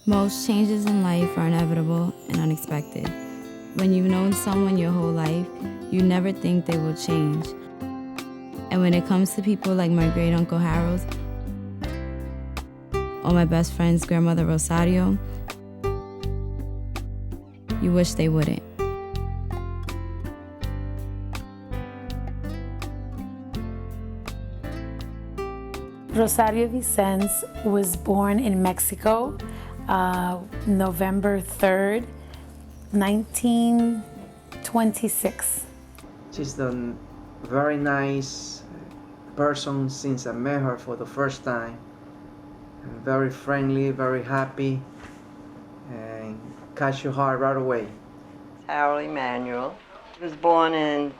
Most changes in life are inevitable and unexpected. When you've known someone your whole life, you never think they will change. And when it comes to people like my great uncle Harold or my best friend's grandmother Rosario, you wish they wouldn't. Rosario Vicens was born in Mexico, November 3rd, 1926. She's a very nice person since I met her for the first time. Very friendly, very happy, and catch your heart right away. Harold Emanuel. He was born in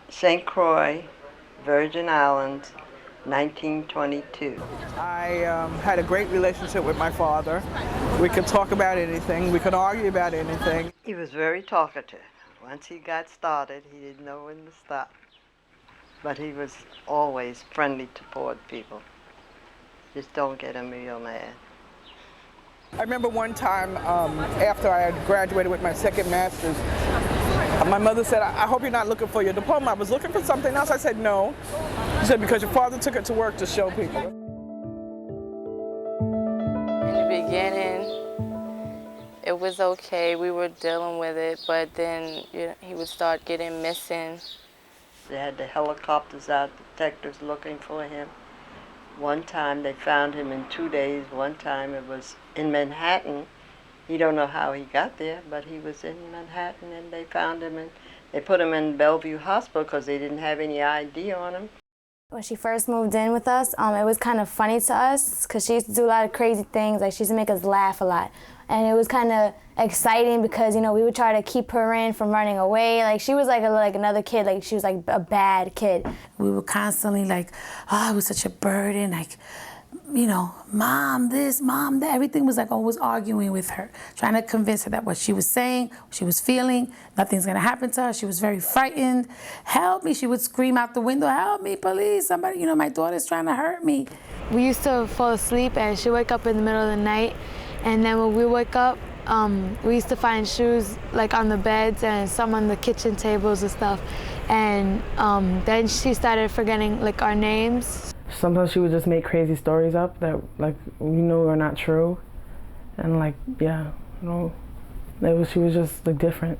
St. Croix, Virgin Islands, 1922. I had a great relationship with my father. We could talk about anything. We could argue about anything. He was very talkative. Once he got started, he didn't know when to stop. But he was always friendly toward people. Just don't get him real mad. I remember one time after I had graduated with my second master's, my mother said, I hope you're not looking for your diploma. I was looking for something else. I said, no. She said, because your father took it to work to show people. In the beginning, it was okay. We were dealing with it, but then he would start getting missing. They had the helicopters out, detectives looking for him. One time they found him in 2 days. One time it was in Manhattan. You don't know how he got there, but he was in Manhattan and they found him and they put him in Bellevue Hospital because they didn't have any ID on him. When she first moved in with us, it was kind of funny to us because she used to do a lot of crazy things. Like, she used to make us laugh a lot. And it was kind of exciting because, we would try to keep her in from running away. Like, she was like another kid. Like, she was like a bad kid. We were constantly like, it was such a burden. Like, mom this, mom that. Everything was like always arguing with her, trying to convince her that what she was saying, what she was feeling, nothing's gonna happen to her. She was very frightened. Help me, she would scream out the window, help me, police, somebody, my daughter's trying to hurt me. We used to fall asleep and she'd wake up in the middle of the night. And then when we wake up, we used to find shoes like on the beds and some on the kitchen tables and stuff. And then she started forgetting like our names. Sometimes she would just make crazy stories up that are not true. And she was just like different.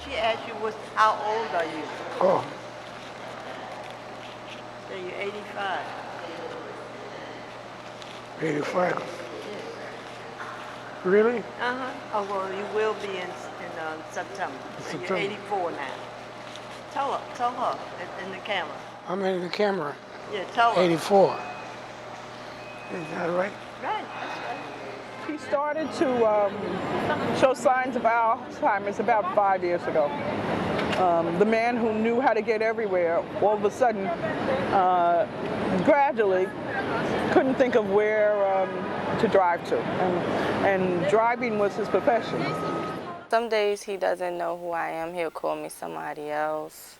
She asked you, how old are you? Oh. So you're 85. 85. Yes. Really? Uh-huh. Oh, well, you will be in September. So you're 84 now. Tell her in the camera. I'm in the camera. Yeah, tell her. 84. Is that right? Right, that's right. He started to show signs of Alzheimer's about 5 years ago. The man who knew how to get everywhere, all of a sudden, gradually, couldn't think of where to drive to. And driving was his profession. Some days he doesn't know who I am. He'll call me somebody else.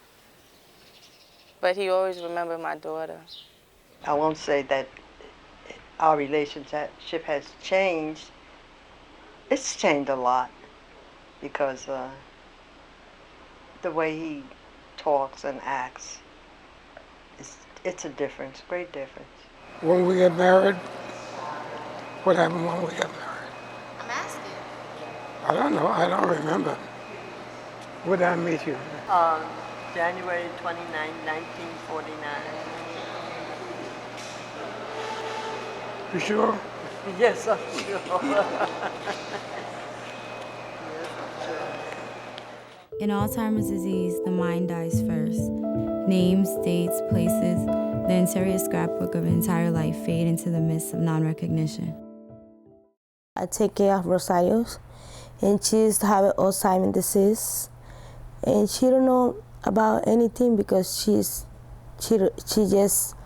But he always remembered my daughter. I won't say that our relationship has changed. It's changed a lot because the way he talks and acts, it's a difference, great difference. When we get married, what happened when we got married? I'm asking. I don't know, I don't remember. Where did I meet you? January 29, 1949. You sure? Yes, I'm sure. In Alzheimer's disease, the mind dies first. Names, dates, places, the interior scrapbook of an entire life fade into the mist of non-recognition. I take care of Rosario, and she used to have Alzheimer's disease. and she don't know about anything because she just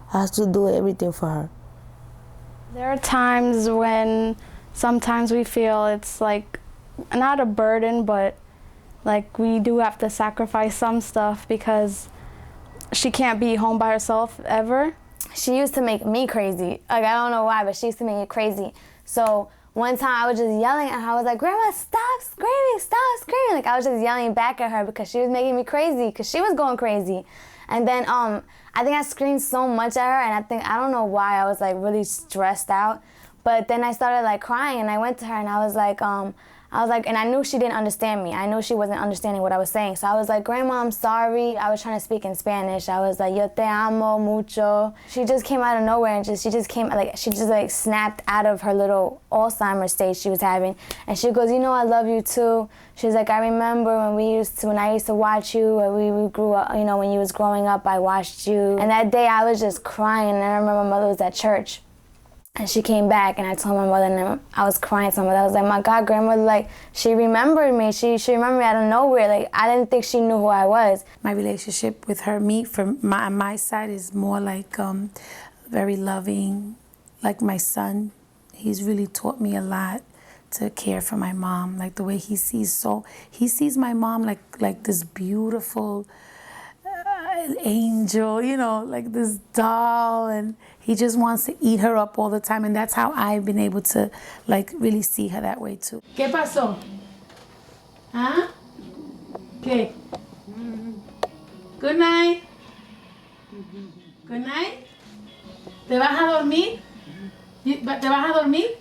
has to do everything for her. There are times when sometimes we feel it's like not a burden, but like we do have to sacrifice some stuff because she can't be home by herself ever. She used to make me crazy. Like, I don't know why, but she used to make me crazy. So one time I was just yelling at her. I was like, Grandma, stop screaming, stop screaming. Like, I was just yelling back at her because she was making me crazy, because she was going crazy. And then I think I screamed so much at her, and I don't know why, I was like really stressed out. But then I started like crying, and I went to her and I was like, and I knew she didn't understand me. I knew she wasn't understanding what I was saying. So I was like, Grandma, I'm sorry. I was trying to speak in Spanish. I was like, yo te amo mucho. She just came out of nowhere and she just snapped out of her little Alzheimer stage she was having. And she goes, you know, I love you too. She's like, I remember when I used to watch you, when we grew up, you know, when you was growing up, I watched you. And that day I was just crying, and I remember my mother was at church. And she came back, and I told my mother, and I was crying to my mother. I was like, my God, Grandmother, like, she remembered me. She remembered me out of nowhere. Like, I didn't think she knew who I was. My relationship with her, from my side, is more like very loving, like my son. He's really taught me a lot to care for my mom, like the way he sees my mom like this beautiful angel, you know, like this doll, and he just wants to eat her up all the time, and that's how I've been able to like really see her that way too. ¿Qué pasó? ¿Ah? ¿Qué? Good night. Good night. ¿Te vas a dormir? ¿Te vas a dormir?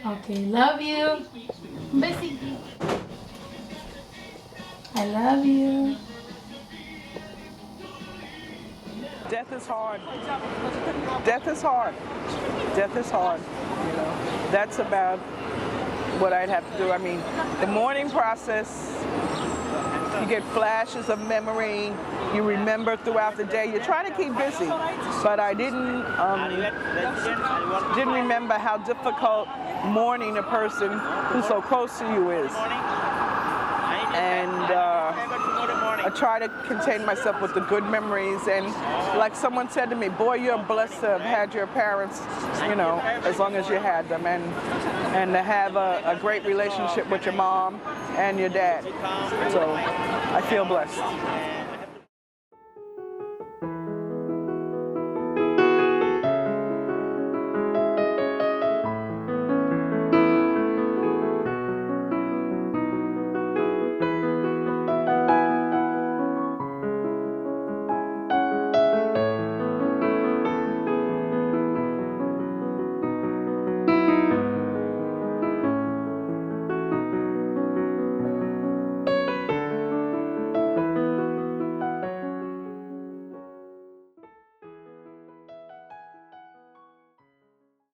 Okay, love you. Un besito. I love you. Death is hard. Death is hard. Death is hard. You know, that's about what I'd have to do. I mean, the mourning process, you get flashes of memory, you remember throughout the day. You're trying to keep busy, but I didn't remember how difficult mourning a person who's so close to you is. And I try to contain myself with the good memories, and like someone said to me, boy, you're blessed to have had your parents, you know, as long as you had them, and to have a great relationship with your mom and your dad. So I feel blessed.